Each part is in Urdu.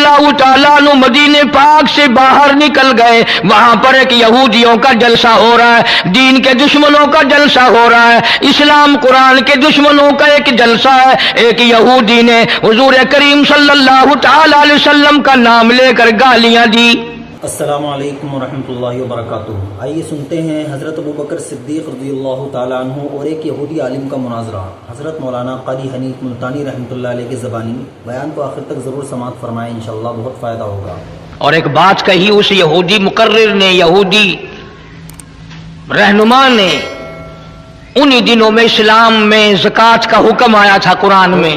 اللہ تعالیٰ عنہ مدینے پاک سے باہر نکل گئے، وہاں پر ایک یہودیوں کا جلسہ ہو رہا ہے، دین کے دشمنوں کا جلسہ ہو رہا ہے، اسلام قرآن کے دشمنوں کا ایک جلسہ ہے۔ ایک یہودی نے حضور کریم صلی اللہ تعالیٰ علیہ وسلم کا نام لے کر گالیاں دی۔ السلام علیکم ورحمۃ اللہ وبرکاتہ۔ آئیے سنتے ہیں حضرت ابوبکر صدیق رضی اللہ تعالیٰ عنہ اور ایک یہودی عالم کا مناظرہ۔ حضرت مولانا قاری حنیف ملتانی رحمۃ اللہ علیہ کی زبانی، بیان کو آخر تک ضرور سماعت فرمائیں، انشاءاللہ بہت فائدہ ہوگا۔ اور ایک بات کہی اس یہودی مقرر نے، یہودی رہنما نے، انہی دنوں میں اسلام میں زکوٰۃ کا حکم آیا تھا قرآن میں۔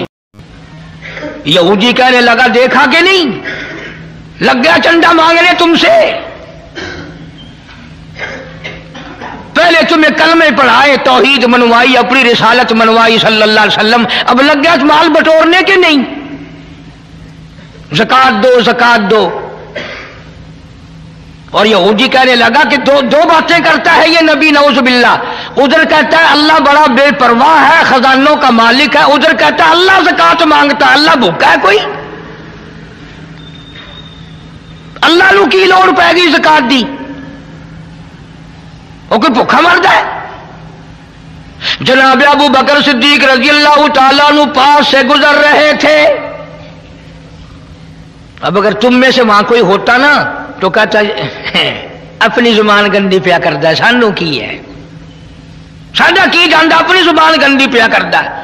یہودی کہنے لگا دیکھا کہ نہیں، لگ گیا چندہ مانگنے تم سے، پہلے تمہیں کلمے پڑھائے، توحید منوائی، اپنی رسالت منوائی صلی اللہ علیہ وسلم، اب لگ گیا مال بٹورنے کے نہیں، زکوٰۃ دو زکوٰۃ دو۔ اور یہودی کہنے لگا کہ دو باتیں کرتا ہے یہ نبی، نعوذ باللہ۔ ادھر کہتا ہے اللہ بڑا بے پرواہ ہے، خزانوں کا مالک ہے، ادھر کہتا ہے اللہ زکوٰۃ مانگتا ہے، اللہ بھوکا ہے کوئی؟ اللہ نو کی لوڑ پے گی زکوٰۃ دی؟ وہ کوئی بھوکا مرد ہے؟ جناب ابو بکر صدیق رضی اللہ تعالیٰ عنہ پاس سے گزر رہے تھے۔ اب اگر تم میں سے وہاں کوئی ہوتا نا تو کہتا اپنی زبان گندی پیا کرتا ہے، سانو کی ہے، ساڈا کی جاندا، اپنی زبان گندی پیا کرتا ہے۔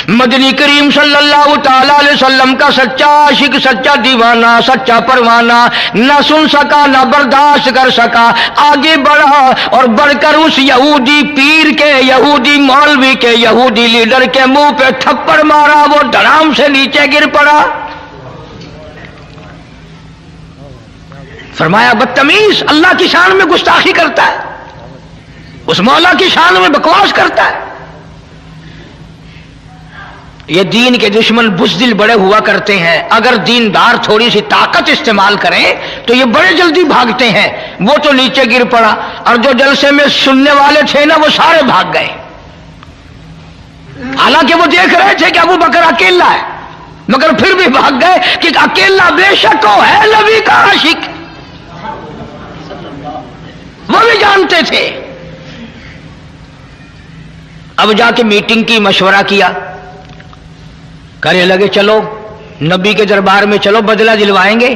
مدنی کریم صلی اللہ تعالی علیہ وسلم کا سچا عاشق، سچا دیوانہ، سچا پروانہ نہ سن سکا نہ برداشت کر سکا، آگے بڑھا اور بڑھ کر اس یہودی پیر کے، یہودی مولوی کے، یہودی لیڈر کے منہ پہ تھپڑ مارا، وہ دھڑام سے نیچے گر پڑا۔ فرمایا بدتمیز، اللہ کی شان میں گستاخی کرتا ہے، اس مولا کی شان میں بکواس کرتا ہے۔ یہ دین کے دشمن بزدل بڑے ہوا کرتے ہیں، اگر دیندار تھوڑی سی طاقت استعمال کریں تو یہ بڑے جلدی بھاگتے ہیں۔ وہ تو نیچے گر پڑا، اور جو جلسے میں سننے والے تھے نا وہ سارے بھاگ گئے، حالانکہ وہ دیکھ رہے تھے کہ ابو بکر اکیلا ہے، مگر پھر بھی بھاگ گئے کہ اکیلا بے شک وہ ہے نبی کا عاشق، وہ بھی جانتے تھے۔ اب جا کے میٹنگ کی، مشورہ کیا، کہنے لگے چلو نبی کے دربار میں چلو، بدلہ دلوائیں گے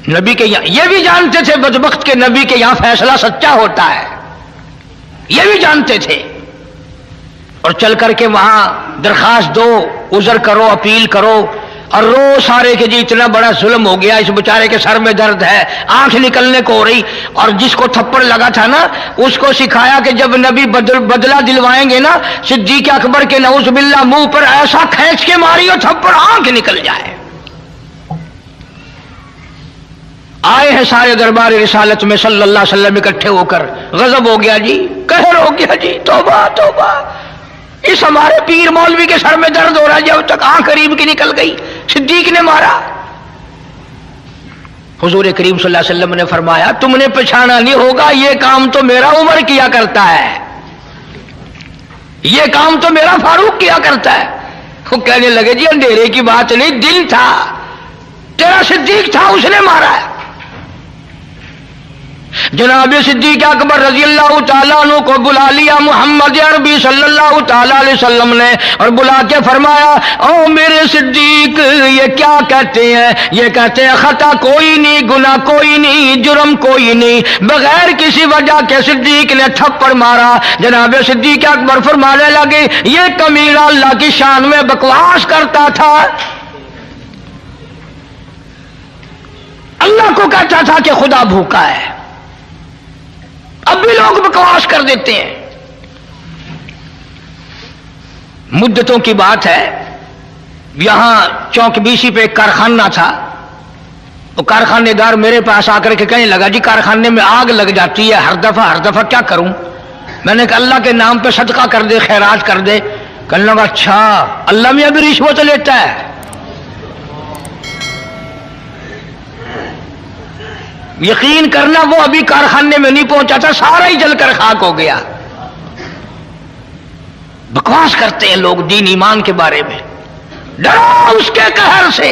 نبی کے یہاں۔ یہ بھی جانتے تھے بدبخت کے نبی کے یہاں فیصلہ سچا ہوتا ہے، یہ بھی جانتے تھے۔ اور چل کر کے وہاں درخواست دو، عذر کرو، اپیل کرو، اور رو سارے کہ جی اتنا بڑا ظلم ہو گیا، اس بیچارے کے سر میں درد ہے، آنکھ نکلنے کو ہو رہی۔ اور جس کو تھپڑ لگا تھا نا اس کو سکھایا کہ جب نبی بدلہ دلوائیں گے نا صدیق اکبر کے نعوذ باللہ منہ پر ایسا کھینچ کے ماریو تھپڑ آنکھ نکل جائے۔ آئے ہیں سارے دربار رسالت میں صلی اللہ علیہ وسلم اکٹھے ہو کر، غضب ہو گیا جی، قہر ہو گیا جی، توبہ توبہ، اس ہمارے پیر مولوی کے سر میں درد ہو رہا ہے، جب تک آنکھ قریب کی نکل گئی، صدیق نے مارا۔ حضور کریم صلی اللہ علیہ وسلم نے فرمایا تم نے پہچانا نہیں ہوگا، یہ کام تو میرا عمر کیا کرتا ہے، یہ کام تو میرا فاروق کیا کرتا ہے۔ وہ کہنے لگے جی اندھیرے کی بات نہیں، دل تھا، تیرا صدیق تھا، اس نے مارا ہے۔ جناب صدیق اکبر رضی اللہ تعالیٰ عنہ کو بلا لیا محمد عربی صلی اللہ تعالیٰ علیہ وسلم نے، اور بلا کے فرمایا او میرے صدیق، یہ کیا کہتے ہیں؟ یہ کہتے ہیں خطا کوئی نہیں، گناہ کوئی نہیں، جرم کوئی نہیں، بغیر کسی وجہ کے صدیق نے تھپڑ مارا۔ جناب صدیق اکبر فرمانے لگے یہ کمینہ اللہ کی شان میں بکواس کرتا تھا، اللہ کو کہتا تھا کہ خدا بھوکا ہے۔ اب بھی لوگ بکواس کر دیتے ہیں۔ مدتوں کی بات ہے، یہاں چوک بیسی پہ ایک کارخانہ تھا، وہ کارخانے دار میرے پاس آ کر کے کہنے لگا جی کارخانے میں آگ لگ جاتی ہے ہر دفعہ کیا کروں؟ میں نے کہا اللہ کے نام پہ صدقہ کر دے، خیرات کر دے۔ کہنے لگا اچھا اللہ میں ابھی رشوت لیتا ہے؟ یقین کرنا وہ ابھی کارخانے میں نہیں پہنچا تھا، سارا ہی جل کر خاک ہو گیا۔ بکواس کرتے ہیں لوگ دین ایمان کے بارے میں، ڈرو اس کے قہر سے،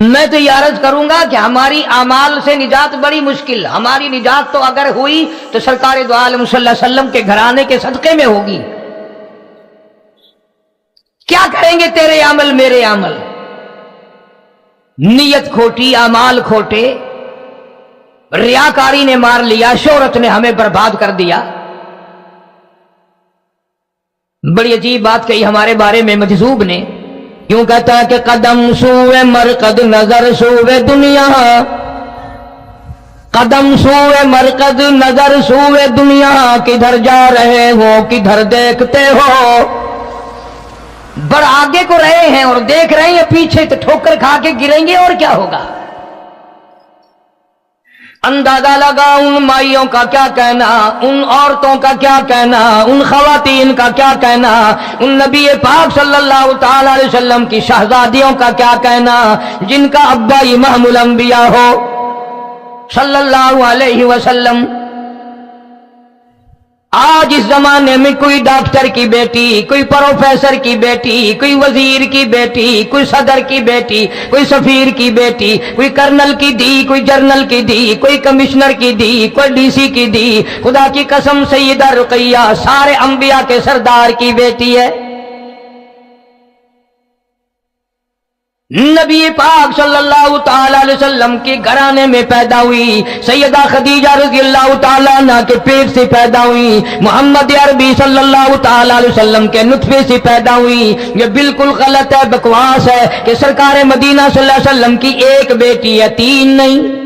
میں تو یہ عرض کروں گا کہ ہماری اعمال سے نجات بڑی مشکل، ہماری نجات تو اگر ہوئی تو سرکار دو عالم صلی اللہ علیہ وسلم کے گھرانے کے صدقے میں ہوگی۔ کیا کریں گے تیرے عمل میرے عمل؟ نیت کھوٹی، اعمال کھوٹے، ریاکاری نے مار لیا، شہرت نے ہمیں برباد کر دیا۔ بڑی عجیب بات کہی ہمارے بارے میں مجذوب نے، یوں کہتا ہے کہ قدم سوئے مرقد نظر سوئے دنیا، قدم سوئے مرقد نظر سوئے دنیا، کدھر جا رہے ہو کدھر دیکھتے ہو؟ بڑا آگے کو رہے ہیں اور دیکھ رہے ہیں پیچھے، تو ٹھوکر کھا کے گریں گے اور کیا ہوگا؟ اندازہ لگا ان مائیوں کا کیا کہنا، ان عورتوں کا کیا کہنا، ان خواتین کا کیا کہنا، ان نبی پاک صلی اللہ تعالی علیہ وسلم کی شہزادیوں کا کیا کہنا، جن کا ابا امام الانبیاء ہو صلی اللہ علیہ وسلم۔ آج اس زمانے میں کوئی ڈاکٹر کی بیٹی، کوئی پروفیسر کی بیٹی، کوئی وزیر کی بیٹی، کوئی صدر کی بیٹی، کوئی سفیر کی بیٹی، کوئی کرنل کی دی، کوئی جرنل کی دی، کوئی کمشنر کی دی، کوئی ڈی سی کی دی، خدا کی قسم سیدہ رقیہ سارے انبیاء کے سردار کی بیٹی ہے۔ نبی پاک صلی اللہ تعالی علیہ وسلم کے گھرانے میں پیدا ہوئی، سیدہ خدیجہ رضی اللہ تعالیٰ عنہ کے پیٹ سے پیدا ہوئی، محمد عربی صلی اللہ تعالی علیہ وسلم کے نطفے سے پیدا ہوئی۔ یہ بالکل غلط ہے، بکواس ہے کہ سرکار مدینہ صلی اللہ علیہ وسلم کی ایک بیٹی ہے، تین نہیں۔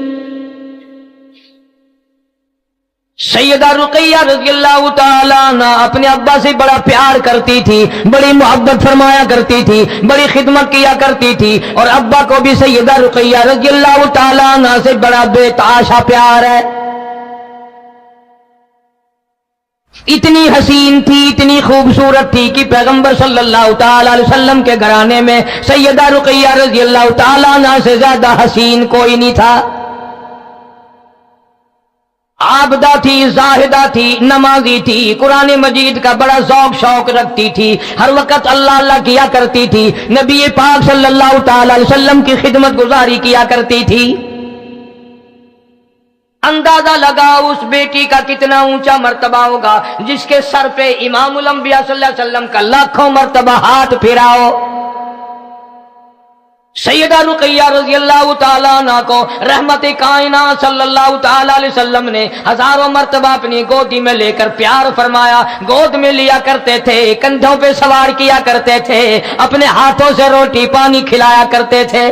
سیدہ رقیہ رضی اللہ تعالیٰ عنہ اپنے ابا سے بڑا پیار کرتی تھی، بڑی محبت فرمایا کرتی تھی، بڑی خدمت کیا کرتی تھی، اور ابا کو بھی سیدہ رقیہ رضی اللہ تعالیٰ عنہ سے بڑا بے تحاشا پیار ہے۔ اتنی حسین تھی، اتنی خوبصورت تھی کہ پیغمبر صلی اللہ تعالی علیہ وسلم کے گھرانے میں سیدہ رقیہ رضی اللہ تعالیٰ عنہ سے زیادہ حسین کوئی نہیں تھا۔ عابدہ تھی، زاہدہ تھی، نمازی تھی، قرآن مجید کا بڑا ذوق شوق رکھتی تھی، ہر وقت اللہ اللہ کیا کرتی تھی، نبی پاک صلی اللہ تعالی علیہ وسلم کی خدمت گزاری کیا کرتی تھی۔ اندازہ لگا اس بیٹی کا کتنا اونچا مرتبہ ہوگا جس کے سر پہ امام الانبیاء صلی اللہ علیہ وسلم کا لاکھوں مرتبہ ہاتھ پھرا ہو۔ سیدہ رقیہ رضی اللہ تعالیٰ عنہ کو رحمت کائنات صلی اللہ تعالیٰ علیہ وسلم نے ہزاروں مرتبہ اپنی گودی میں لے کر پیار فرمایا، گود میں لیا کرتے تھے، کندھوں پہ سوار کیا کرتے تھے، اپنے ہاتھوں سے روٹی پانی کھلایا کرتے تھے۔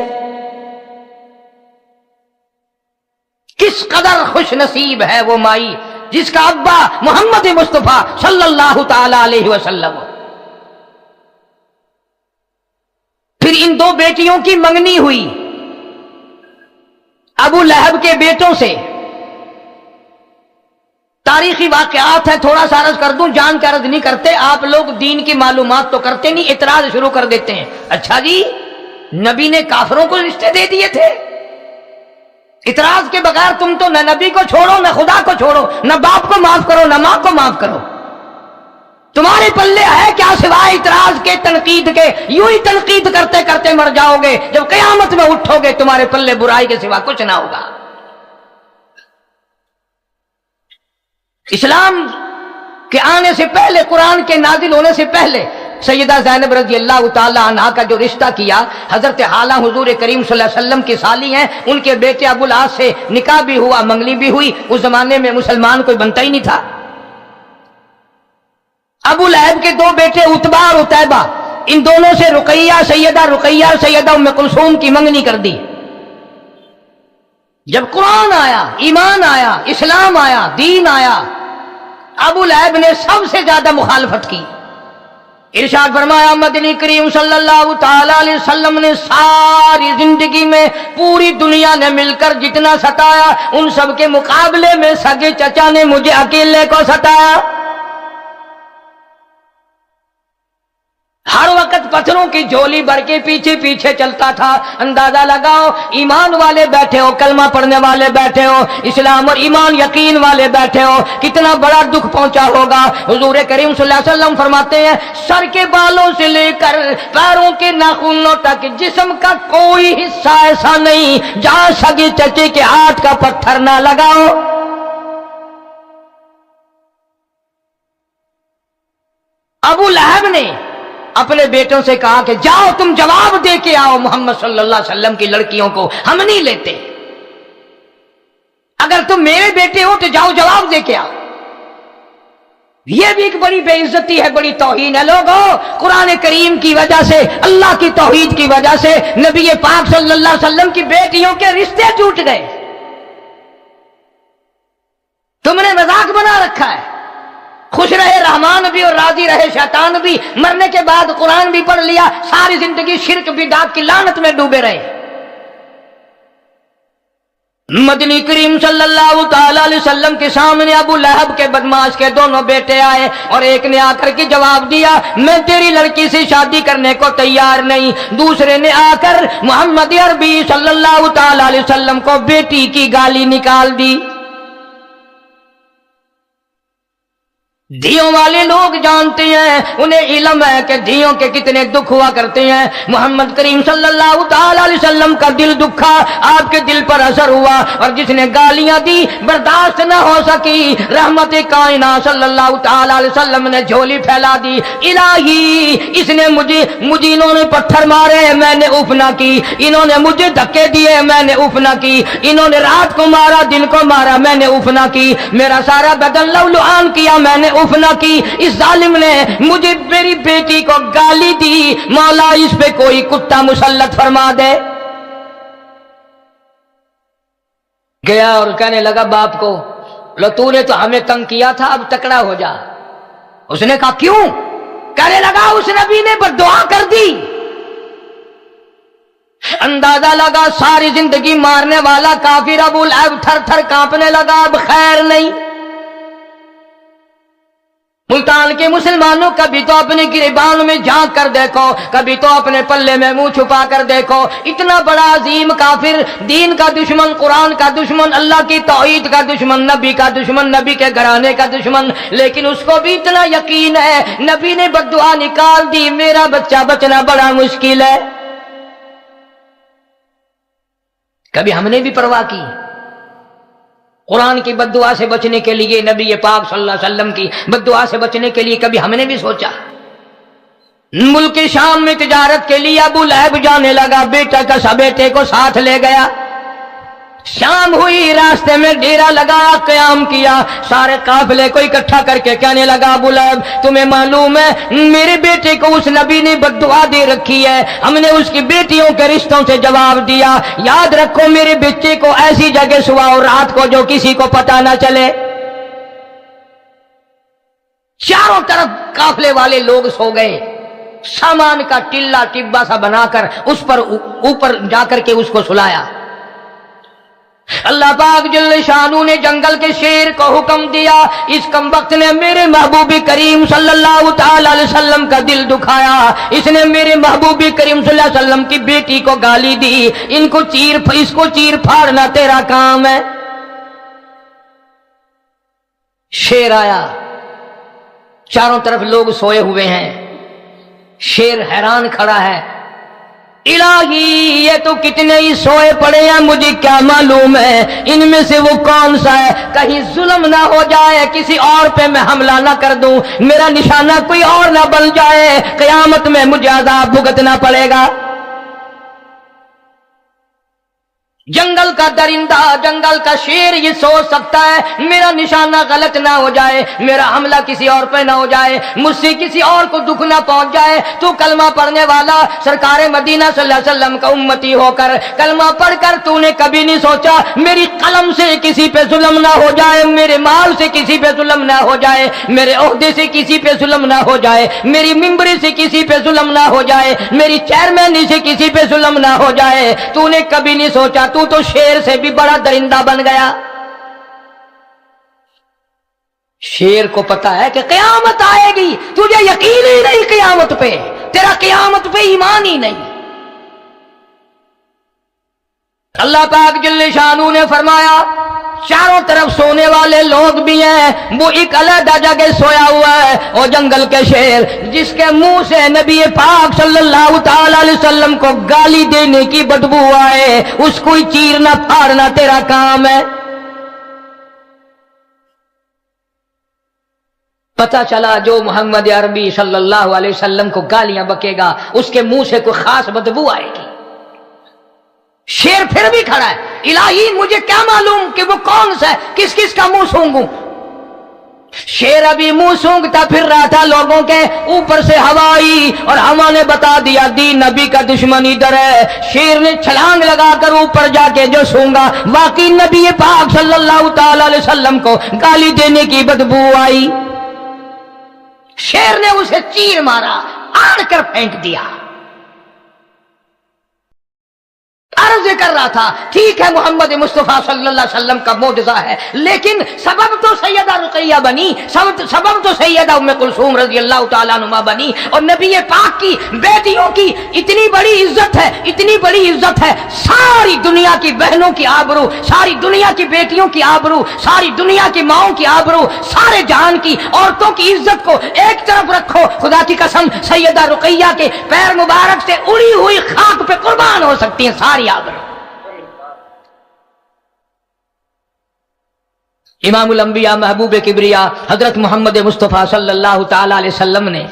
کس قدر خوش نصیب ہے وہ مائی جس کا ابا محمد مصطفیٰ صلی اللہ تعالیٰ علیہ وسلم۔ پھر ان دو بیٹیوں کی منگنی ہوئی ابو لہب کے بیٹوں سے۔ تاریخی واقعات ہے، تھوڑا سا عرض کر دوں، جان کے عرض نہیں کرتے آپ لوگ، دین کی معلومات تو کرتے نہیں، اعتراض شروع کر دیتے ہیں۔ اچھا جی، نبی نے کافروں کو رشتے دے دیے تھے؟ اعتراض کے بغیر تم تو نہ نبی کو چھوڑو، نہ خدا کو چھوڑو، نہ باپ کو معاف کرو، نہ ماں کو معاف کرو، تمہارے پلے ہے کیا سوائے اعتراض کے، تنقید کے؟ یوں ہی تنقید کرتے کرتے مر جاؤ گے، جب قیامت میں اٹھو گے تمہارے پلے برائی کے سوا کچھ نہ ہوگا۔ اسلام کے آنے سے پہلے، قرآن کے نازل ہونے سے پہلے سیدہ زینب رضی اللہ تعالی عنہا کا جو رشتہ کیا، حضرت حالہ حضور کریم صلی اللہ علیہ وسلم کی سالی ہیں، ان کے بیٹے ابو العاص سے نکاح بھی ہوا، منگنی بھی ہوئی۔ اس زمانے میں مسلمان کوئی بنتا ہی نہیں تھا۔ ابو لہب کے دو بیٹے عتبہ اور عتیبہ، ان دونوں سے رقیہ، سیدہ رقیہ اور سیدہ ام کلثوم کی منگنی کر دی۔ جب قرآن آیا، ایمان آیا، اسلام آیا، دین آیا، ابو لہب نے سب سے زیادہ مخالفت کی۔ ارشاد فرمایا مدنی کریم صلی اللہ تعالی علیہ وسلم نے ساری زندگی میں پوری دنیا نے مل کر جتنا ستایا، ان سب کے مقابلے میں سگے چچا نے مجھے اکیلے کو ستایا۔ ہر وقت پتھروں کی جھولی بھر کے پیچھے پیچھے چلتا تھا. اندازہ لگاؤ ایمان والے بیٹھے ہو, کلمہ پڑھنے والے بیٹھے ہو, اسلام اور ایمان یقین والے بیٹھے ہو, کتنا بڑا دکھ پہنچا ہوگا. حضور کریم صلی اللہ علیہ وسلم فرماتے ہیں سر کے بالوں سے لے کر پیروں کے ناخنوں تک جسم کا کوئی حصہ ایسا نہیں جہاں سگے چچے کے ہاتھ کا پتھر نہ لگاؤ. ابو لہب نے اپنے بیٹوں سے کہا کہ جاؤ تم جواب دے کے آؤ محمد صلی اللہ علیہ وسلم کی لڑکیوں کو ہم نہیں لیتے. اگر تم میرے بیٹے ہو تو جاؤ جواب دے کے آؤ. یہ بھی ایک بڑی بے عزتی ہے, بڑی توہین ہے. لوگوں, قرآن کریم کی وجہ سے, اللہ کی توحید کی وجہ سے نبی پاک صلی اللہ علیہ وسلم کی بیٹیوں کے رشتے ٹوٹ گئے. تم نے مذاق بنا رکھا ہے. خوش رہے رحمان بھی اور راضی رہے شیطان بھی, مرنے کے بعد قرآن بھی پڑھ لیا, ساری زندگی شرک بدعت کی لعنت میں ڈوبے رہے. مدنی کریم صلی اللہ تعالی علیہ وسلم کے سامنے ابو لہب کے بدماش کے دونوں بیٹے آئے اور ایک نے آ کر کے جواب دیا میں تیری لڑکی سے شادی کرنے کو تیار نہیں. دوسرے نے آ کر محمد عربی صلی اللہ تعالی علیہ وسلم کو بیٹی کی گالی نکال دی. دھیوں والے لوگ جانتے ہیں, انہیں علم ہے کہ دھیوں کے کتنے دکھ ہوا کرتے ہیں. محمد کریم صلی اللہ تعالی علیہ وسلم کا دل دکھا, آپ کے دل پر اثر ہوا, اور جس نے گالیاں دی برداشت نہ ہو سکی. رحمت کائنات صلی اللہ تعالی علیہ وسلم نے جھولی پھیلا دی. الہی اس نے مجھے انہوں نے پتھر مارے میں نے اف نہ کی, انہوں نے مجھے دھکے دیے میں نے اف نہ کی, انہوں نے رات کو مارا دن کو مارا میں نے اف نہ کی, میرا سارا بدن لولوان کیا میں نے اف نہ کی. اس ظالم نے مجھے میری بیٹی کو گالی دی, مولا اس پہ کوئی کتا مسلط فرما دے. گیا اور کہنے لگا باپ کو لو تو نے تو ہمیں تنگ کیا تھا اب تکڑا ہو جا. اس نے کہا کیوں؟ کہنے لگا اس نبی نے بددعا کر دی. اندازہ لگا ساری زندگی مارنے والا کافر ابو لہب تھر تھر کانپنے لگا, اب خیر نہیں. ملتان کے مسلمانوں کبھی تو اپنے گریبان میں جھانک کر دیکھو, کبھی تو اپنے پلے میں منہ چھپا کر دیکھو. اتنا بڑا عظیم کافر, دین کا دشمن, قرآن کا دشمن, اللہ کی توحید کا دشمن, نبی کا دشمن, نبی کے گھرانے کا دشمن, لیکن اس کو بھی اتنا یقین ہے نبی نے بددعا نکال دی, میرا بچہ بچنا بڑا مشکل ہے. کبھی ہم نے بھی پرواہ کی قرآن کی بددعا سے بچنے کے لیے, نبی پاک صلی اللہ علیہ وسلم کی بددعا سے بچنے کے لیے کبھی ہم نے بھی سوچا؟ ملک شام میں تجارت کے لیے ابو لہب جانے لگا, بیٹے کو ساتھ لے گیا. شام ہوئی, راستے میں ڈیرا لگایا, قیام کیا, سارے قافلے کو اکٹھا کر کے کہنے لگا ابو لہب تمہیں معلوم ہے میرے بیٹے کو اس نبی نے بددعا دے رکھی ہے, ہم نے اس کی بیٹیوں کے رشتوں سے جواب دیا, یاد رکھو میرے بچے کو ایسی جگہ سواؤ رات کو جو کسی کو پتہ نہ چلے. چاروں طرف قافلے والے لوگ سو گئے, سامان کا ٹلا ٹبا سا بنا کر اس پر اوپر جا کر کے اس کو سلایا. اللہ پاک جل شانو نے جنگل کے شیر کو حکم دیا, اس کم وقت نے میرے محبوب کریم صلی اللہ تعالی علیہ وسلم کا دل دکھایا, اس نے میرے محبوب کریم صلی اللہ علیہ وسلم کی بیٹی کو گالی دی, اس کو چیر پھاڑنا تیرا کام ہے. شیر آیا, چاروں طرف لوگ سوئے ہوئے ہیں, شیر حیران کھڑا ہے, الہی یہ تو کتنے ہی سوئے پڑے ہیں, مجھے کیا معلوم ہے ان میں سے وہ کون سا ہے, کہیں ظلم نہ ہو جائے, کسی اور پہ میں حملہ نہ کر دوں, میرا نشانہ کوئی اور نہ بن جائے, قیامت میں مجھے عذاب بھگتنا پڑے گا. جنگل کا درندہ, جنگل کا شیر یہ سوچ سکتا ہے میرا نشانہ غلط نہ ہو جائے, میرا حملہ کسی اور پہ نہ ہو جائے, مجھ سے کسی اور کو دکھ نہ پہنچ جائے. تو کلمہ پڑھنے والا, سرکار مدینہ صلی اللہ علیہ وسلم کا امتی ہو کر کلمہ پڑھ کر تو نے کبھی نہیں سوچا میری قلم سے کسی پہ ظلم نہ ہو جائے, میرے مال سے کسی پہ ظلم نہ ہو جائے, میرے عہدے سے کسی پہ ظلم نہ ہو جائے, میری ممبری سے کسی پہ ظلم نہ ہو جائے, میری چیئرمینی سے کسی پہ ظلم نہ ہو جائے. تو نے کبھی نہیں سوچا تو شیر سے بھی بڑا درندہ بن گیا. شیر کو پتا ہے کہ قیامت آئے گی, تجھے یقین ہی نہیں قیامت قیامت پہ, تیرا قیامت پہ ایمان ہی نہیں. اللہ پاک جل شانہ نے فرمایا چاروں طرف سونے والے لوگ بھی ہیں, وہ ایک علیحدہ جگہ سویا ہوا ہے, اور جنگل کے شیر جس کے منہ سے نبی پاک صلی اللہ تعالی علیہ وسلم کو گالی دینے کی بدبو آئے, اس کو چیرنا پھاڑنا تیرا کام ہے. پتہ چلا جو محمد عربی صلی اللہ علیہ وسلم کو گالیاں بکے گا اس کے منہ سے کوئی خاص بدبو آئے گی. شیر پھر بھی کھڑا ہے, الہی مجھے کیا معلوم کہ وہ کون سا ہے, کس کس کا منہ سونگوں. شیر ابھی منہ سونگتا پھر رہا تھا لوگوں کے اوپر سے ہوا آئی اور ہوا نے بتا دیا دین نبی کا دشمن ادھر ہے. شیر نے چھلانگ لگا کر اوپر جا کے جو سونگا واقعی نبی پاک صلی اللہ تعالی علیہ وسلم کو گالی دینے کی بدبو آئی. شیر نے اسے چیر مارا, آڑ کر پھینک دیا. عرض کر رہا تھا ٹھیک ہے محمد مصطفیٰ صلی اللہ علیہ وسلم کا معجزہ ہے, لیکن سبب تو سیدہ رقیہ بنی, سبب تو سیدہ ام کلثوم رضی اللہ تعالیٰ عنہا بنی, اور نبی پاک کی بیٹیوں کی اتنی بڑی عزت ہے, اتنی بڑی عزت ہے. ساری دنیا کی بہنوں کی آبرو, ساری دنیا کی بیٹیوں کی آبرو, ساری دنیا کی ماؤں کی آبرو, سارے جہان کی عورتوں کی عزت کو ایک طرف رکھو, خدا کی قسم سیدہ رقیہ کے پیر مبارک سے اڑی ہوئی خاک پہ قربان ہو سکتی ہیں ساری آبرو. امام الانبیاء محبوب کبریا حضرت محمد مصطفیٰ صلی اللہ تعالی علیہ وسلم نے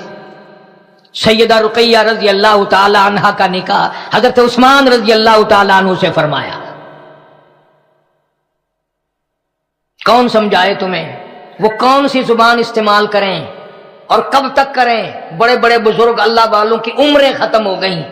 سیدہ رقیہ رضی اللہ تعالی عنہا کا نکاح حضرت عثمان رضی اللہ تعالی عنہ سے فرمایا. کون سمجھائے تمہیں, وہ کون سی زبان استعمال کریں اور کب تک کریں؟ بڑے بڑے بزرگ اللہ والوں کی عمریں ختم ہو گئیں.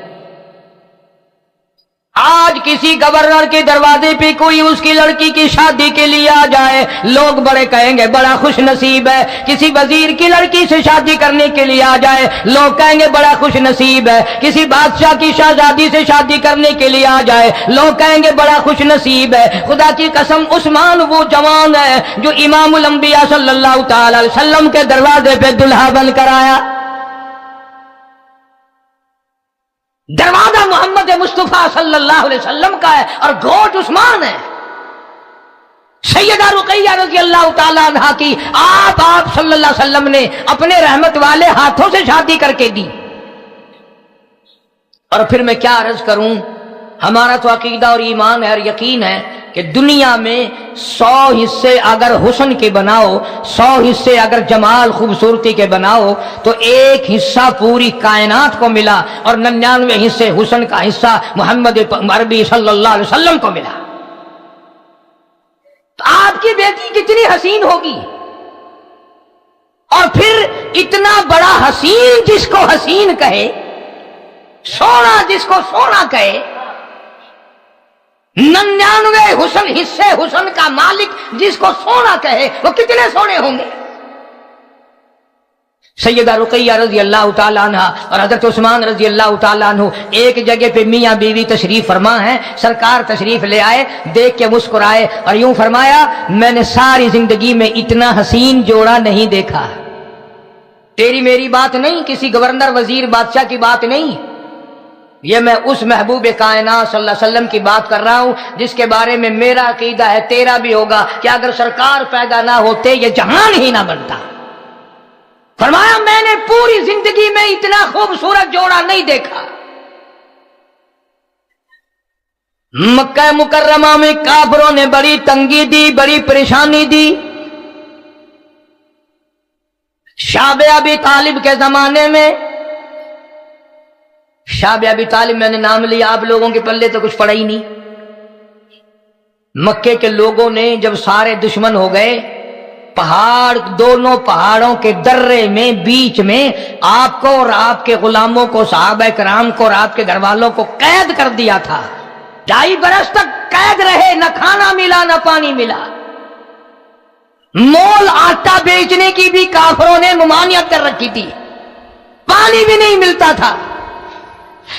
آج کسی گورنر کے دروازے پہ کوئی اس کی لڑکی کی شادی کے لیے آ جائے, لوگ بڑے کہیں گے بڑا خوش نصیب ہے. کسی وزیر کی لڑکی سے شادی کرنے کے لیے آ جائے, لوگ کہیں گے بڑا خوش نصیب ہے. کسی بادشاہ کی شہزادی سے شادی کرنے کے لیے آ جائے, لوگ کہیں گے بڑا خوش نصیب ہے. خدا کی قسم عثمان وہ جوان ہے جو امام الانبیاء صلی اللہ تعالی علیہ وسلم کے دروازے پہ دلہا بن کر آیا. دروازہ محمد مصطفیٰ صلی اللہ علیہ وسلم کا ہے اور گھوٹ عثمان ہے. سیدہ رقیہ رضی اللہ تعالیٰ عنہا کی آپ صلی اللہ علیہ وسلم نے اپنے رحمت والے ہاتھوں سے شادی کر کے دی. اور پھر میں کیا عرض کروں, ہمارا تو عقیدہ اور ایمان ہے اور یقین ہے کہ دنیا میں 100 حصے اگر حسن کے بناؤ, 100 حصے اگر جمال خوبصورتی کے بناؤ, تو ایک حصہ پوری کائنات کو ملا اور 99 حصے حسن کا حصہ محمد عربی صلی اللہ علیہ وسلم کو ملا. تو آپ کی بیٹی کتنی حسین ہوگی, اور پھر اتنا بڑا حسین جس کو حسین کہے, سونا جس کو سونا کہے, 99 حسن حصے حسن کا مالک جس کو سونا کہے, وہ کتنے سونے ہوں گے. سیدہ رقیہ رضی اللہ تعالیٰ عنہ اور حضرت عثمان رضی اللہ تعالیٰ عنہ ایک جگہ پہ میاں بیوی تشریف فرما ہیں. سرکار تشریف لے آئے, دیکھ کے مسکرائے اور یوں فرمایا میں نے ساری زندگی میں اتنا حسین جوڑا نہیں دیکھا. تیری میری بات نہیں, کسی گورنر وزیر بادشاہ کی بات نہیں, یہ میں اس محبوب کائنات صلی اللہ علیہ وسلم کی بات کر رہا ہوں جس کے بارے میں میرا عقیدہ ہے, تیرا بھی ہوگا, کہ اگر سرکار پیدا نہ ہوتے یہ جہان ہی نہ بنتا. فرمایا میں نے پوری زندگی میں اتنا خوبصورت جوڑا نہیں دیکھا. مکہ مکرمہ میں کافروں نے بڑی تنگی دی, بڑی پریشانی دی. شعب ابی طالب کے زمانے میں, شعب ابی طالب میں نے نام لیا, آپ لوگوں کے پلے تو کچھ پڑا ہی نہیں. مکے کے لوگوں نے جب سارے دشمن ہو گئے, پہاڑ, دونوں پہاڑوں کے درے میں بیچ میں آپ کو اور آپ کے غلاموں کو, صحابہ کرام کو اور آپ کے گھر والوں کو قید کر دیا تھا. 2.5 برس تک قید رہے, نہ کھانا ملا نہ پانی ملا. مول آٹا بیچنے کی بھی کافروں نے ممانعت کر رکھی تھی, پانی بھی نہیں ملتا تھا.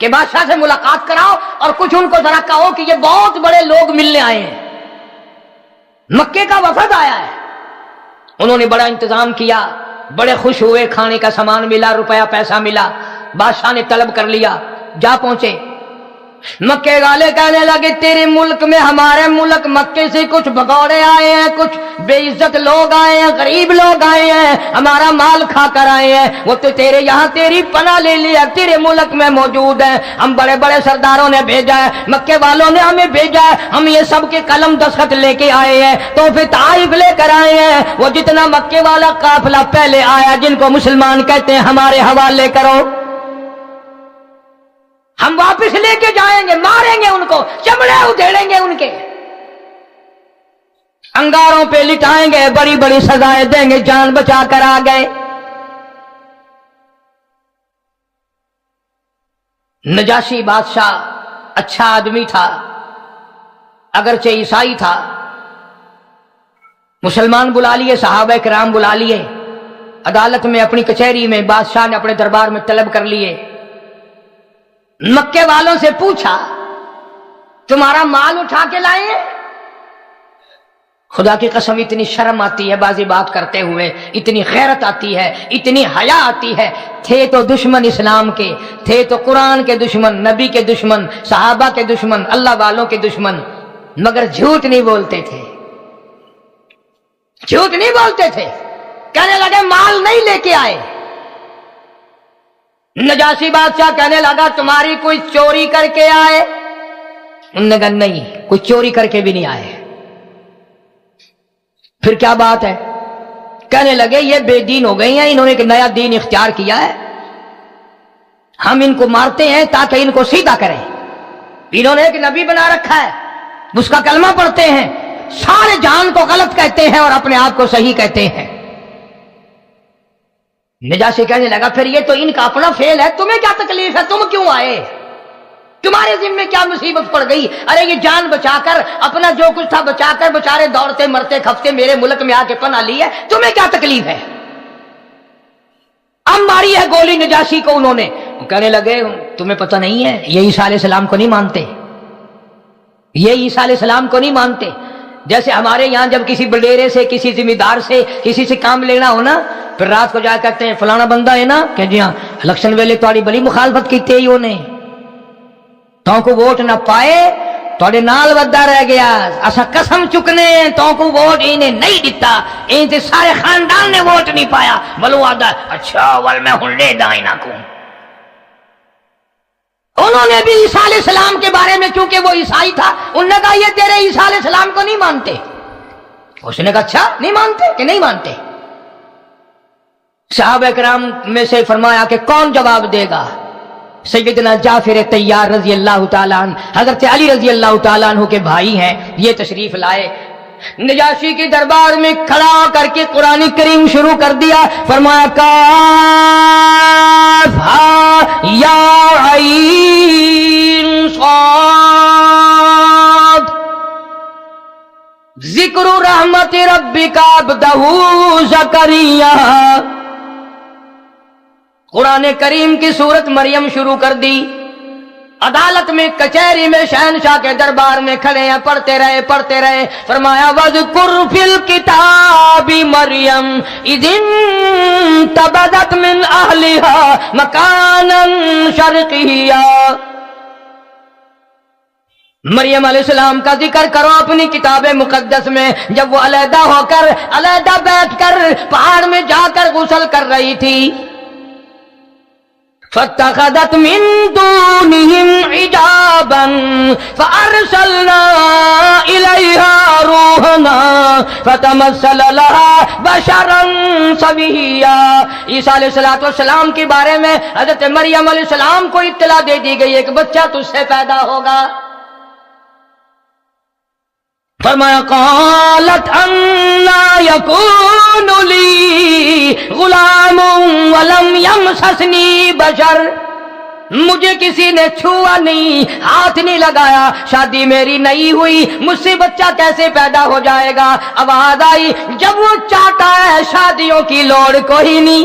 کہ بادشاہ سے ملاقات کراؤ اور کچھ ان کو ذرا کہو کہ یہ بہت بڑے لوگ ملنے آئے ہیں، مکے کا وفد آیا ہے۔ انہوں نے بڑا انتظام کیا، بڑے خوش ہوئے، کھانے کا سامان ملا، روپیہ پیسہ ملا، بادشاہ نے طلب کر لیا، جا پہنچے۔ مکے والے کہنے لگے تیرے ملک میں ہمارے ملک مکے سے کچھ بھگوڑے آئے ہیں، کچھ بے عزت لوگ آئے ہیں، غریب لوگ آئے ہیں، ہمارا مال کھا کر آئے ہیں، وہ تو تیرے یہاں تیری پناہ لے لیا، تیرے ملک میں موجود ہیں، ہم بڑے بڑے سرداروں نے بھیجا ہے، مکے والوں نے ہمیں بھیجا ہے، ہم یہ سب کے قلم دستخط لے کے آئے ہیں، تو پھر طائف لے کر آئے ہیں، وہ جتنا مکے والا قافلہ پہلے آیا جن کو مسلمان کہتے ہیں ہمارے حوالے کرو، ہم واپس لے کے جائیں گے، ماریں گے ان کو، چمڑے ادھیڑیں گے ان کے، انگاروں پہ لٹائیں گے، بڑی بڑی سزائیں دیں گے، جان بچا کر آ گئے۔ نجاشی بادشاہ اچھا آدمی تھا، اگرچہ عیسائی تھا، مسلمان بلا لیے، صحابہ کرام بلا لیے، عدالت میں اپنی کچہری میں بادشاہ نے اپنے دربار میں طلب کر لیے۔ مکے والوں سے پوچھا تمہارا مال اٹھا کے لائے ہیں؟ خدا کی قسم اتنی شرم آتی ہے بازی بات کرتے ہوئے، اتنی غیرت آتی ہے، اتنی حیا آتی ہے۔ تھے تو دشمن اسلام کے، تھے تو قرآن کے دشمن، نبی کے دشمن، صحابہ کے دشمن، اللہ والوں کے دشمن، مگر جھوٹ نہیں بولتے تھے، جھوٹ نہیں بولتے تھے۔ کہنے لگے مال نہیں لے کے آئے۔ نجاشی بادشاہ کہنے لگا تمہاری کوئی چوری کر کے آئے؟ انہوں نے کہا نہیں، کوئی چوری کر کے بھی نہیں آئے۔ پھر کیا بات ہے؟ کہنے لگے یہ بے دین ہو گئی ہیں، انہوں نے ایک نیا دین اختیار کیا ہے، ہم ان کو مارتے ہیں تاکہ ان کو سیدھا کریں۔ انہوں نے ایک نبی بنا رکھا ہے، اس کا کلمہ پڑھتے ہیں، سارے جہان کو غلط کہتے ہیں اور اپنے آپ کو صحیح کہتے ہیں۔ نجاشی کہنے لگا پھر یہ تو ان کا اپنا فعل ہے، تمہیں کیا تکلیف ہے، تم کیوں آئے، تمہارے ذمے کیا مصیبت پڑ گئی؟ ارے یہ جان بچا کر، اپنا جو کچھ تھا بچا کر، بچارے دوڑتے مرتے کھپتے میرے ملک میں آ کے پناہ لی ہے، تمہیں کیا تکلیف ہے؟ اب ماری ہے گولی نجاشی کو انہوں نے۔ وہ کہنے لگے تمہیں پتہ نہیں ہے یہ عیسیٰ علیہ السلام کو نہیں مانتے، یہ عیسیٰ علیہ السلام کو نہیں مانتے۔ جیسے ہمارے یہاں جب کسی بڈیرے سے، کسی ذمہ دار سے، کسی سے کام لینا ہو نا، پھر رات کو جا کہتے ہیں فلانا بندہ ہے نا کہ جی ہاں الیکشن ویلے تھوڑی بڑی مخالفت کی تھی انہیں، تو کو ووٹ نہ پائے تھوڑے نال ودا رہ گیا، اسا قسم چکنے تو کو ووٹ انہیں نہیں دیتا، ان سے سارے خاندان نے ووٹ نہیں پایا، بلو آدھا اچھا ول میں ہن لے دائیں نہ کو۔ انہوں نے بھی عیسیٰ علیہ السلام کے بارے میں، چونکہ وہ عیسائی تھا، انہوں نے کہا یہ تیرے عیسیٰ علیہ السلام کو نہیں مانتے۔ اس نے کہا اچھا نہیں مانتے کہ نہیں مانتے؟ صحابہ کرام میں سے فرمایا کہ کون جواب دے گا؟ سیدنا جعفر طیار رضی اللہ تعالیٰ عنہ، حضرت علی رضی اللہ تعالیٰ عنہ کے بھائی ہیں، یہ تشریف لائے، نجاشی کے دربار میں کھڑا کر کے قرآن کریم شروع کر دیا، فرمایا کاف ہا یا عین صاد ذکر رحمت ربک عبدہ زکریا۔ قرآن کریم کی سورت مریم شروع کر دی، عدالت میں، کچہری میں، شہنشاہ کے دربار میں کھڑے ہیں، پڑھتے رہے، فرمایا وَاذْكُرْ فِي الْكِتَابِ مَرْيَمَ إِذِ انتَبَذَتْ مِنْ أَهْلِهَا مَكَانًا شَرْقِيًّا۔ مریم علیہ السلام کا ذکر کرو اپنی کتاب مقدس میں، جب وہ علیحدہ ہو کر، علیحدہ بیٹھ کر پہاڑ میں جا کر غسل کر رہی تھی، فَاتَّخَذَتْ مِن دُونِهِمْ حِجَابًا فَأَرْسَلْنَا إِلَيْهَا رُوحَنَا فَتَمَثَّلَ لَهَا بَشَرًا سَوِيًّا۔ عیسیٰ علیہ السلام کے بارے میں حضرت مریم علیہ السلام کو اطلاع دے دی گئی، ایک بچہ تجھ سے پیدا ہوگا۔ فرمایا قالت انا یکون لی غلام ولم یمسسنی بشر، مجھے کسی نے چھوا نہیں، ہاتھ نہیں لگایا، شادی میری نہیں ہوئی، مجھ سے بچہ کیسے پیدا ہو جائے گا؟ آواز آئی جب وہ چاہتا ہے شادیوں کی لوڑ کوئی نہیں،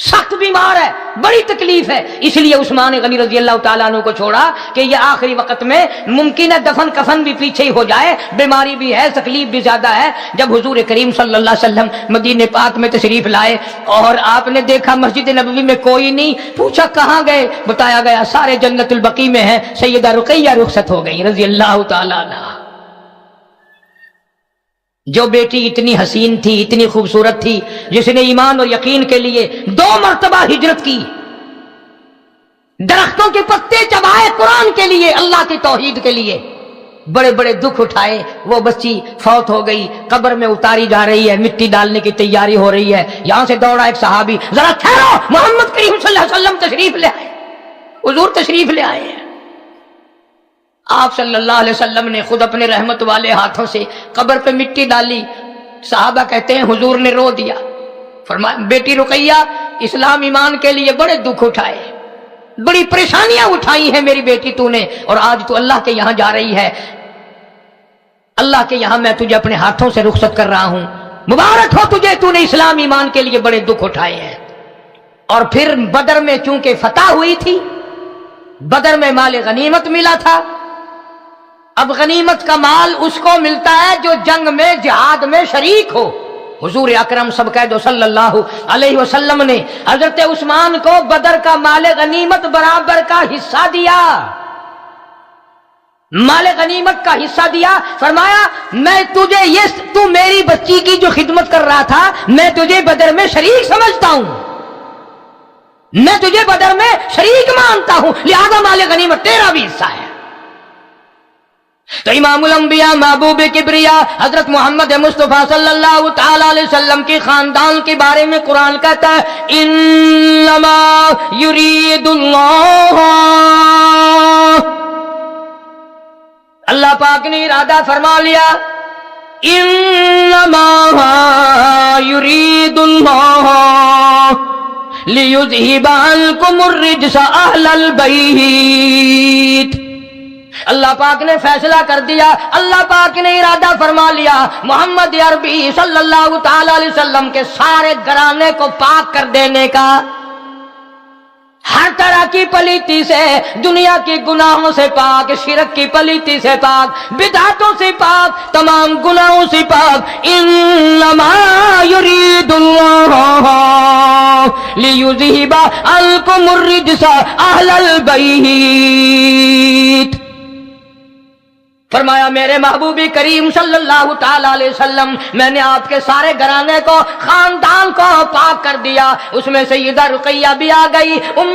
سخت بیمار ہے، بڑی تکلیف ہے، اس لیے عثمان غنی رضی اللہ تعالیٰ عنہ کو چھوڑا کہ یہ آخری وقت میں ممکن ہے دفن کفن بھی پیچھے ہی ہو جائے، بیماری بھی ہے، تکلیف بھی زیادہ ہے۔ جب حضور کریم صلی اللہ علیہ وسلم مدینہ پاک میں تشریف لائے اور آپ نے دیکھا مسجد نبوی میں کوئی نہیں، پوچھا کہاں گئے، بتایا گیا سارے جنت البقیع میں ہیں، سیدہ رقیہ رخصت ہو گئی رضی اللہ تعالیٰ عنہ۔ جو بیٹی اتنی حسین تھی، اتنی خوبصورت تھی، جس نے ایمان اور یقین کے لیے 2 مرتبہ ہجرت کی، درختوں کے پتے چبائے قرآن کے لیے، اللہ کی توحید کے لیے، بڑے بڑے دکھ اٹھائے، وہ بچی فوت ہو گئی، قبر میں اتاری جا رہی ہے، مٹی ڈالنے کی تیاری ہو رہی ہے، یہاں سے دوڑا ایک صحابی، ذرا ٹھہرو، محمد کریم صلی اللہ علیہ وسلم تشریف لے آئے، حضور تشریف لے آئے ہیں۔ آپ صلی اللہ علیہ وسلم نے خود اپنے رحمت والے ہاتھوں سے قبر پہ مٹی ڈالی، صحابہ کہتے ہیں حضور نے رو دیا، فرمایا بیٹی رقیہ اسلام ایمان کے لیے بڑے دکھ اٹھائے، بڑی پریشانیاں اٹھائی ہیں میری بیٹی تو نے، اور آج تو اللہ کے یہاں جا رہی ہے، اللہ کے یہاں میں تجھے اپنے ہاتھوں سے رخصت کر رہا ہوں، مبارک ہو تجھے، تو نے اسلام ایمان کے لیے بڑے دکھ اٹھائے ہیں۔ اور پھر بدر میں چونکہ فتح ہوئی تھی، بدر میں مال غنیمت ملا تھا، اب غنیمت کا مال اس کو ملتا ہے جو جنگ میں جہاد میں شریک ہو۔ حضور اکرم سب کہہ دو صلی اللہ علیہ وسلم نے حضرت عثمان کو بدر کا مال غنیمت برابر کا حصہ دیا، مال غنیمت کا حصہ دیا، فرمایا میں تجھے تو میری بچی کی جو خدمت کر رہا تھا، میں تجھے بدر میں شریک سمجھتا ہوں، میں تجھے بدر میں شریک مانتا ہوں، لہذا مال غنیمت تیرا بھی حصہ ہے۔ تو امام الانبیاء محبوب کبریا حضرت محمد مصطفیٰ صلی اللہ تعالی علیہ وسلم کے خاندان کے بارے میں قرآن کہتا ہے انما یرید اللہ پاک نے ارادہ فرما لیا، انما یرید لیذہب عنکم الرجس اہل البیت، اللہ پاک نے فیصلہ کر دیا، اللہ پاک نے ارادہ فرما لیا محمد عربی صلی اللہ تعالی علیہ وسلم کے سارے گھرانے کو پاک کر دینے کا، ہر طرح کی پلیتی سے، دنیا کے گناہوں سے پاک، شرک کی پلیتی سے پاک، بدعتوں سے پاک، تمام گناہوں سے پاک۔ انما یرید اللہ لیذہب عنکم الرجس اہل البیت، فرمایا میرے محبوبی کریم صلی اللہ تعالی علیہ وسلم، میں نے آپ کے سارے گھرانے کو، خاندان کو پاک کر دیا، اس میں سیدہ رقیہ بھی آ گئی، ام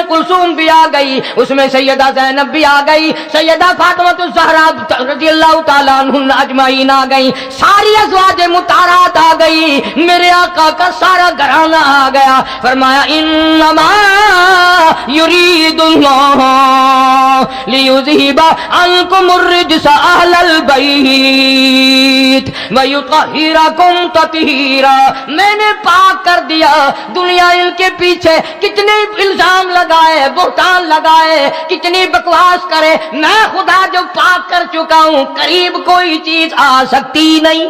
کلثوم بھی آ گئی، اس میں سیدہ زینب بھی آ گئی، سیدہ فاطمہ الزہرا رضی اللہ تعالیٰ عنہ اجمعین آ گئی، ساری ازواج مطہرات آ گئی، میرے آقا کا سارا گھرانہ آ گیا، فرمایا انما یرید اللہ لیذہب عنکم الرجس اہل البیت ویطہرکم تطہیرا، میں نے پاک کر دیا، دنیا ان کے پیچھے کتنے الزام لگائے، بہتان لگائے، کتنی بکواس کرے، میں خدا جو پاک کر چکا ہوں، قریب کوئی چیز آ سکتی نہیں۔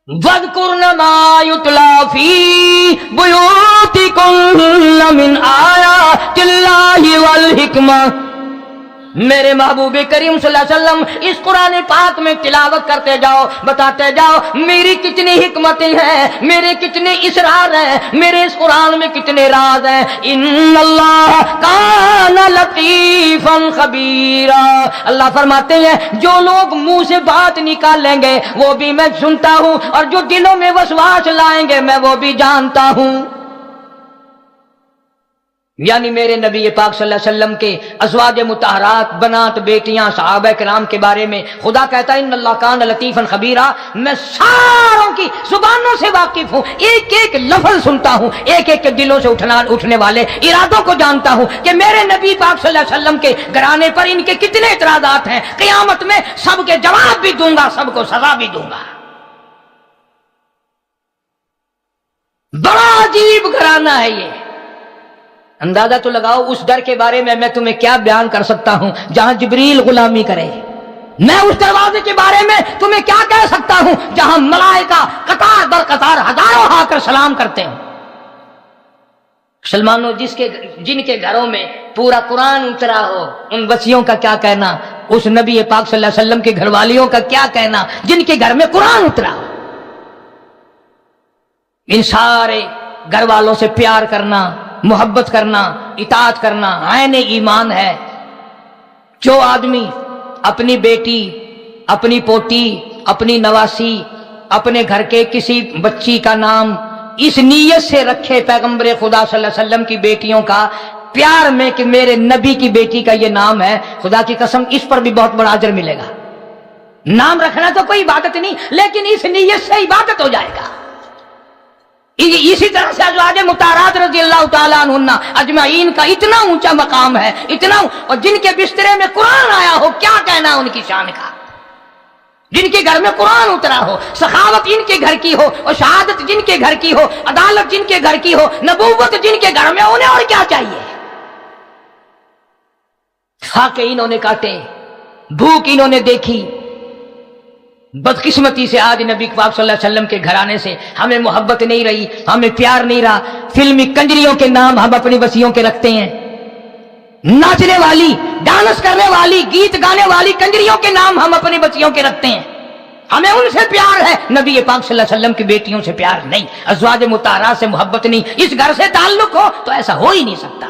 وَاذْكُرْنَ مَا يُتْلَى فِي بُيُوتِكُنَّ مِنْ آيَاتِ اللَّهِ وَالْحِكْمَةِ، میرے محبوب کریم صلی اللہ علیہ وسلم اس قرآن پاک میں تلاوت کرتے جاؤ، بتاتے جاؤ میری کتنی حکمتیں ہیں، میرے کتنے اسرار ہیں، میرے اس قرآن میں کتنے راز ہیں۔ ان اللہ کان لطیفا خبیرا، اللہ فرماتے ہیں جو لوگ منہ سے بات نکالیں گے وہ بھی میں سنتا ہوں، اور جو دلوں میں وسواس لائیں گے میں وہ بھی جانتا ہوں۔ یعنی میرے نبی پاک صلی اللہ علیہ وسلم کے ازواج مطہرات، بنات، بیٹیاں، صحابہ کرام کے بارے میں خدا کہتا ہے ان اللہ کان لطیفا خبیرا، میں ساروں کی زبانوں سے واقف ہوں، ایک ایک لفظ سنتا ہوں، ایک ایک کے دلوں سے اٹھنے والے ارادوں کو جانتا ہوں کہ میرے نبی پاک صلی اللہ علیہ وسلم کے گھرانے پر ان کے کتنے اعتراضات ہیں، قیامت میں سب کے جواب بھی دوں گا، سب کو سزا بھی دوں گا۔ بڑا عجیب گھرانہ ہے یہ، اندازہ تو لگاؤ اس در کے بارے میں تمہیں کیا بیان کر سکتا ہوں جہاں جبریل غلامی کرے، میں اس دروازے کے بارے میں تمہیں کیا کہہ سکتا ہوں جہاں ملائکہ قطار در قطار ہزاروں آ کر سلام کرتے ہیں۔ مسلمانوں، جن کے گھروں میں پورا قرآن اترا ہو ان بچیوں کا کیا کہنا، اس نبی پاک صلی اللہ علیہ وسلم کے گھر والیوں کا کیا کہنا جن کے گھر میں قرآن اترا ہو۔ ان سارے گھر والوں سے پیار کرنا، محبت کرنا، اطاعت کرنا عین ایمان ہے۔ جو آدمی اپنی بیٹی، اپنی پوتی، اپنی نواسی، اپنے گھر کے کسی بچی کا نام اس نیت سے رکھے پیغمبر خدا صلی اللہ علیہ وسلم کی بیٹیوں کا پیار میں کہ میرے نبی کی بیٹی کا یہ نام ہے، خدا کی قسم اس پر بھی بہت بڑا اجر ملے گا۔ نام رکھنا تو کوئی عبادت نہیں، لیکن اس نیت سے عبادت ہو جائے گا۔ اسی طرح سے ازواج مطہرات رضی اللہ تعالیٰ عنہن اجمعین کا اتنا اونچا مقام ہے، اتنا، اور جن کے بسترے میں قرآن آیا ہو کیا کہنا ان کی شان کا، جن کے گھر میں قرآن اترا ہو، سخاوت جن کے گھر کی ہو، اور شہادت جن کے گھر کی ہو، عدالت جن کے گھر کی ہو، نبوت جن کے گھر میں، انہیں اور کیا چاہیے؟ فاقے انہوں نے کاٹے، بھوک انہوں نے دیکھی۔ بدقسمتی سے آج نبی پاک صلی اللہ علیہ وسلم کے گھرانے سے ہمیں محبت نہیں رہی، ہمیں پیار نہیں رہا۔ فلمی کنجریوں کے نام ہم اپنی بچیوں کے رکھتے ہیں، ناچنے والی، ڈانس کرنے والی، گیت گانے والی کنجریوں کے نام ہم اپنی بچیوں کے رکھتے ہیں۔ ہمیں ان سے پیار ہے، نبی پاک صلی اللہ علیہ وسلم کی بیٹیوں سے پیار نہیں، ازواج مطہرات سے محبت نہیں۔ اس گھر سے تعلق ہو تو ایسا ہو ہی نہیں سکتا۔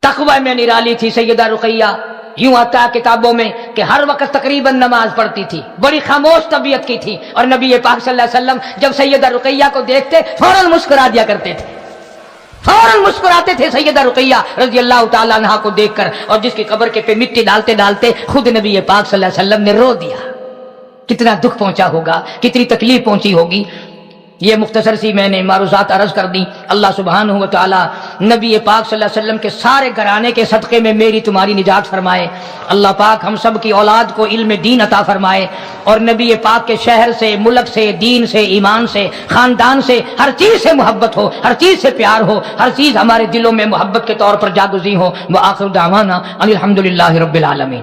تقوی میں نرالی تھی سیدہ رقیہ، یوں آتا ہے کتابوں میں کہ ہر وقت تقریباً نماز پڑھتی تھی، بڑی خاموش طبیعت کی تھی، اور نبی پاک صلی اللہ علیہ وسلم جب سیدہ رقیہ کو دیکھتے فوراً مسکرا دیا کرتے تھے، فوراً مسکراتے تھے سیدہ رقیہ رضی اللہ تعالیٰ عنہا کو دیکھ کر، اور جس کی قبر کے پہ مٹی ڈالتے ڈالتے خود نبی پاک صلی اللہ علیہ وسلم نے رو دیا۔ کتنا دکھ پہنچا ہوگا، کتنی تکلیف پہنچی ہوگی۔ یہ مختصر سی میں نے معروضات عرض کر دی۔ اللہ سبحانہ و تعالی نبی پاک صلی اللہ علیہ وسلم کے سارے گھرانے کے صدقے میں میری تمہاری نجات فرمائے۔ اللہ پاک ہم سب کی اولاد کو علم دین عطا فرمائے، اور نبی پاک کے شہر سے، ملک سے، دین سے، ایمان سے، خاندان سے، ہر چیز سے محبت ہو، ہر چیز سے پیار ہو، ہر چیز ہمارے دلوں میں محبت کے طور پر جاگزی ہو۔ وآخر دعوانا ان الحمدللہ رب العالمین۔